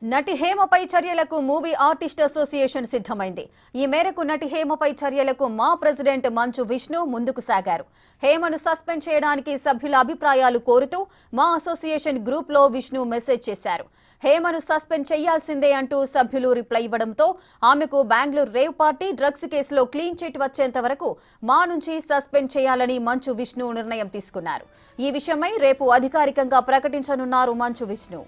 నటి హేమపై చర్యలకు movie artist association సిద్ధమైంది. ఈ మేరకు నటి హేమపై చర్యలకు మా ప్రెసిడెంట్ మంచు విష్ణు ముందుకు సాగారు. హేమను సస్పెండ్ చేయడానికి సభ్యుల అభిప్రాయాలు కోరుతూ మా అసోసియేషన్ గ్రూప్లో విష్ణు మెసేజ్ చేశారు. హేమను సస్పెండ్ చేయాల్సిందే అంటూ సభ్యులు రిప్లై ఇవ్వడంతో ఆమెకు బెంగళూరు రేవ్ పార్టీ డ్రగ్స్ కేసులో క్లీన్ చిట్ వచ్చేంత వరకు మా నుంచి సస్పెండ్ చేయాలని మంచు విష్ణు నిర్ణయం తీసుకున్నారు. ఈ విషయమై రేపు అధికారికంగా ప్రకటించనున్నారు మంచు విష్ణు.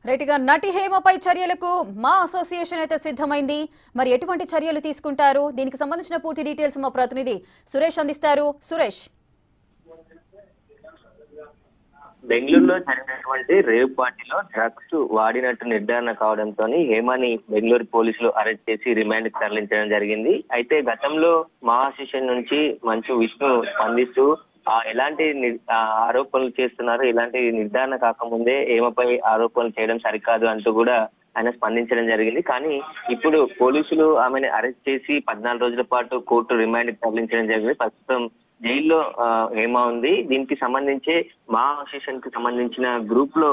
రైట్గా నటి హేమపై చర్యలకు మా అసోసియేషన్ అయితే సిద్ధమైంది. మరి ఎటువంటి చర్యలు తీసుకుంటారు, దీనికి సంబంధించిన పూర్తి డీటెయిల్స్ మా ప్రతినిధి సురేష్ అందిస్తారు. సురేష్, బెంగళూరులో జరిగినటువంటి రేవ్ పార్టీలో డ్రగ్స్ వాడినట్టు నిర్ధారణ కావడంతో హేమని బెంగళూరు పోలీసులు అరెస్ట్ చేసి రిమాండ్ కి తరలించడం జరిగింది. అయితే గతంలో మా అసోసియేషన్ నుంచి మంచు విష్ణు స్పందిస్తూ ఎలాంటి ఆరోపణలు చేస్తున్నారు, ఇలాంటి నిర్ధారణ కాకముందే హేమపై ఆరోపణలు చేయడం సరికాదు అంటూ కూడా ఆయన స్పందించడం జరిగింది. కానీ ఇప్పుడు పోలీసులు ఆమెను అరెస్ట్ చేసి 14 రోజుల పాటు కోర్టు రిమాండ్ కి తరలించడం జరిగింది. ప్రస్తుతం జైల్లో హేమ ఉంది. దీనికి సంబంధించి మా అసోసియేషన్ కి సంబంధించిన గ్రూప్ లో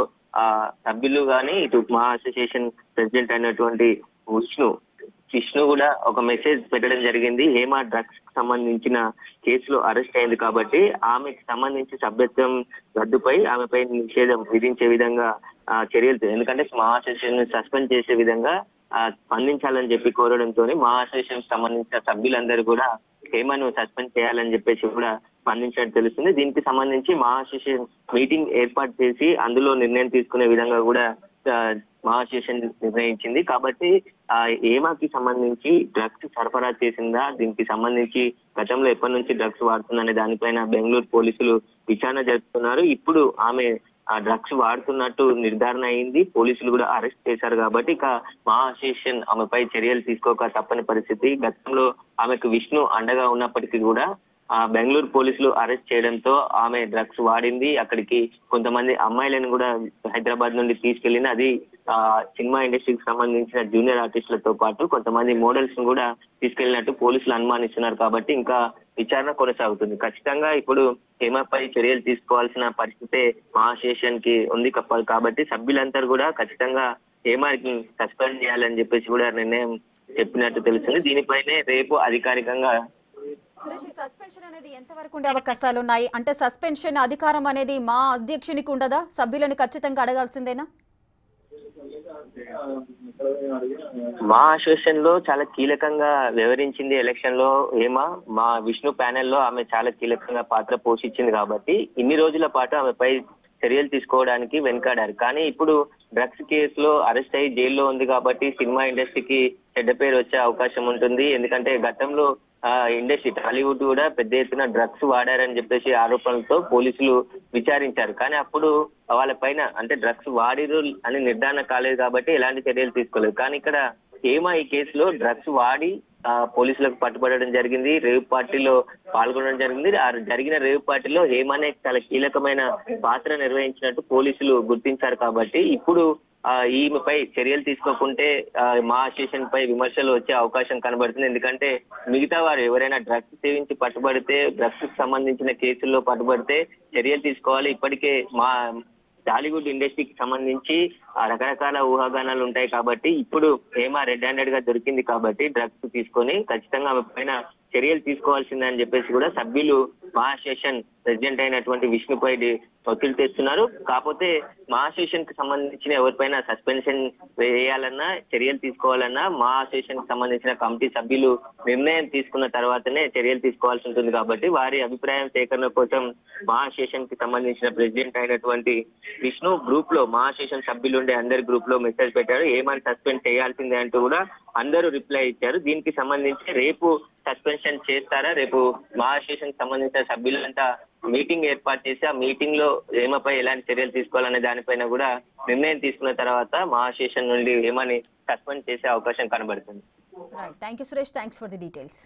సభ్యులు కానీ ఇటు మా అసోసియేషన్ ప్రెసిడెంట్ అయినటువంటి విష్ణు కూడా ఒక మెసేజ్ పెట్టడం జరిగింది. హేమ డ్రగ్స్ కి సంబంధించిన కేసులో అరెస్ట్ అయింది కాబట్టి ఆమెకు సంబంధించి సభ్యత్వం రద్దుపై ఆమెపై నిషేధం విధించే విధంగా చర్యలు, ఎందుకంటే మా అసోసియేషన్ సస్పెండ్ చేసే విధంగా స్పందించాలని చెప్పి కోరడంతో మా అసోసియేషన్ సంబంధించిన సభ్యులందరూ కూడా హేమను సస్పెండ్ చేయాలని చెప్పేసి కూడా స్పందించినట్టు తెలుస్తుంది. దీనికి సంబంధించి మా అసోసియేషన్ మీటింగ్ ఏర్పాటు చేసి అందులో నిర్ణయం తీసుకునే విధంగా కూడా మా అసోసియేషన్ నిర్ణయించింది. కాబట్టి హేమకి సంబంధించి డ్రగ్స్ సరఫరా చేసిందా, దీనికి సంబంధించి గతంలో ఎప్పటి నుంచి డ్రగ్స్ వాడుతుందనే దానిపైన బెంగళూరు పోలీసులు విచారణ జరుపుతున్నారు. ఇప్పుడు ఆమె డ్రగ్స్ వాడుతున్నట్టు నిర్ధారణ అయింది. పోలీసులు కూడా అరెస్ట్ చేశారు. కాబట్టి ఇక మా అసోసియేషన్ ఆమెపై చర్యలు తీసుకోక తప్పని పరిస్థితి. గతంలో ఆమెకు విష్ణు అండగా ఉన్నప్పటికీ కూడా బెంగళూరు పోలీసులు అరెస్ట్ చేయడంతో ఆమె డ్రగ్స్ వాడింది. అక్కడికి కొంతమంది అమ్మాయిలను కూడా హైదరాబాద్ నుండి తీసుకెళ్లింది. అది సినిమా ఇండస్ట్రీకి సంబంధించిన జూనియర్ ఆర్టిస్టులతో పాటు కొంతమంది మోడల్స్ ను కూడా తీసుకెళ్లినట్టు పోలీసులు అనుమానిస్తున్నారు. కాబట్టి ఇంకా విచారణ కొనసాగుతుంది. ఖచ్చితంగా ఇప్పుడు హేమపై చర్యలు తీసుకోవాల్సిన పరిస్థితే మా అసోసియేషన్ కి ఉంది కాబట్టి సభ్యులందరూ కూడా ఖచ్చితంగా హేమకి సస్పెండ్ చేయాలని చెప్పేసి కూడా నిర్ణయం చెప్పినట్టు తెలుస్తుంది. దీనిపైనే రేపు అధికారికంగా సురేష్, సస్పెన్షన్ అనేది ఎంతవరకు ఉండే అవకాశాలు ఉన్నాయి? అంటే సస్పెన్షన్ అధికారం అనేది మా అధ్యక్షునికి ఉండదా? సభ్యులను ఖచ్చితంగా అడగాల్సిందేనా? మా అసోసియేషన్ లో చాలా కీలకంగా వివరించింది ఎలక్షన్ లో హేమ. మా విష్ణు ప్యానెల్ లో ఆమె చాలా కీలకంగా పాత్ర పోషించింది కాబట్టి ఇన్ని రోజుల పాటు ఆమెపై చర్యలు తీసుకోవడానికి వెనుకాడారు. కానీ ఇప్పుడు డ్రగ్స్ కేసులో అరెస్ట్ అయ్యి జైల్లో ఉంది కాబట్టి సినిమా ఇండస్ట్రీకి చెడ్డ పేరు వచ్చే అవకాశం ఉంటుంది. ఎందుకంటే గతంలో ఇండస్ట్రీ టాలీవుడ్ కూడా పెద్ద ఎత్తున డ్రగ్స్ వాడారని చెప్పేసి ఆరోపణలతో పోలీసులు విచారించారు. కానీ అప్పుడు వాళ్ళపైన అంటే డ్రగ్స్ వాడిరు అని నిర్ధారణ కాలేదు కాబట్టి ఎలాంటి చర్యలు తీసుకోలేదు. కానీ ఇక్కడ హేమ ఈ కేసులో డ్రగ్స్ వాడి పోలీసులకు పట్టుబడడం జరిగింది. రేవ్ పార్టీలో పాల్గొనడం జరిగింది. ఆ జరిగిన రేవ్ పార్టీలో హేమనే చాలా కీలకమైన పాత్ర నిర్వహించినట్టు పోలీసులు గుర్తించారు. కాబట్టి ఇప్పుడు ఈమెపై చర్యలు తీసుకోకుంటే మా అసోసియేషన్ పై విమర్శలు వచ్చే అవకాశం కనబడుతుంది. ఎందుకంటే మిగతా వారు ఎవరైనా డ్రగ్స్ సేవించి పట్టుబడితే, డ్రగ్స్ కి సంబంధించిన కేసుల్లో పట్టుబడితే చర్యలు తీసుకోవాలి. ఇప్పటికే మా టాలీవుడ్ ఇండస్ట్రీకి సంబంధించి రకరకాల ఊహాగానాలు ఉంటాయి. కాబట్టి ఇప్పుడు హేమ రెడ్ హ్యాండెడ్ గా దొరికింది కాబట్టి డ్రగ్స్ తీసుకొని ఖచ్చితంగా ఆమె పైన చర్యలు తీసుకోవాల్సిందని చెప్పేసి కూడా సభ్యులు మా అసోసియేషన్ ప్రెసిడెంట్ అయినటువంటి విష్ణుపై ఒత్తిడి తెస్తున్నారు. కాకపోతే మా అసోసియేషన్ కి సంబంధించిన ఎవరిపైన సస్పెన్షన్ వేయాలన్నా చర్యలు తీసుకోవాలన్నా మా అసోసియేషన్ కి సంబంధించిన కమిటీ సభ్యులు నిర్ణయం తీసుకున్న తర్వాతనే చర్యలు తీసుకోవాల్సి ఉంటుంది. కాబట్టి వారి అభిప్రాయం సేకరణ కోసం మా అసోసియేషన్ కి సంబంధించిన ప్రెసిడెంట్ అయినటువంటి విష్ణు గ్రూప్ లో మా అసోసియేషన్ సభ్యులు ఉండే అందరి గ్రూప్ లో మెసేజ్ పెట్టారు. ఏమని సస్పెండ్ చేయాల్సిందే అంటూ కూడా అందరూ రిప్లై ఇచ్చారు. దీనికి సంబంధించి రేపు సస్పెన్షన్ చేస్తారా, రేపు మా అసోసియేషన్ సంబంధించిన సభ్యులంతా మీటింగ్ ఏర్పాటు చేసి ఆ మీటింగ్ లో హేమపై ఎలాంటి చర్యలు తీసుకోవాలనే దానిపైన కూడా నిర్ణయం తీసుకున్న తర్వాత మా అసోసియేషన్ నుండి హేమని సస్పెండ్ చేసే అవకాశం కనబడుతుంది. Right, thank you Suresh, thanks for the details.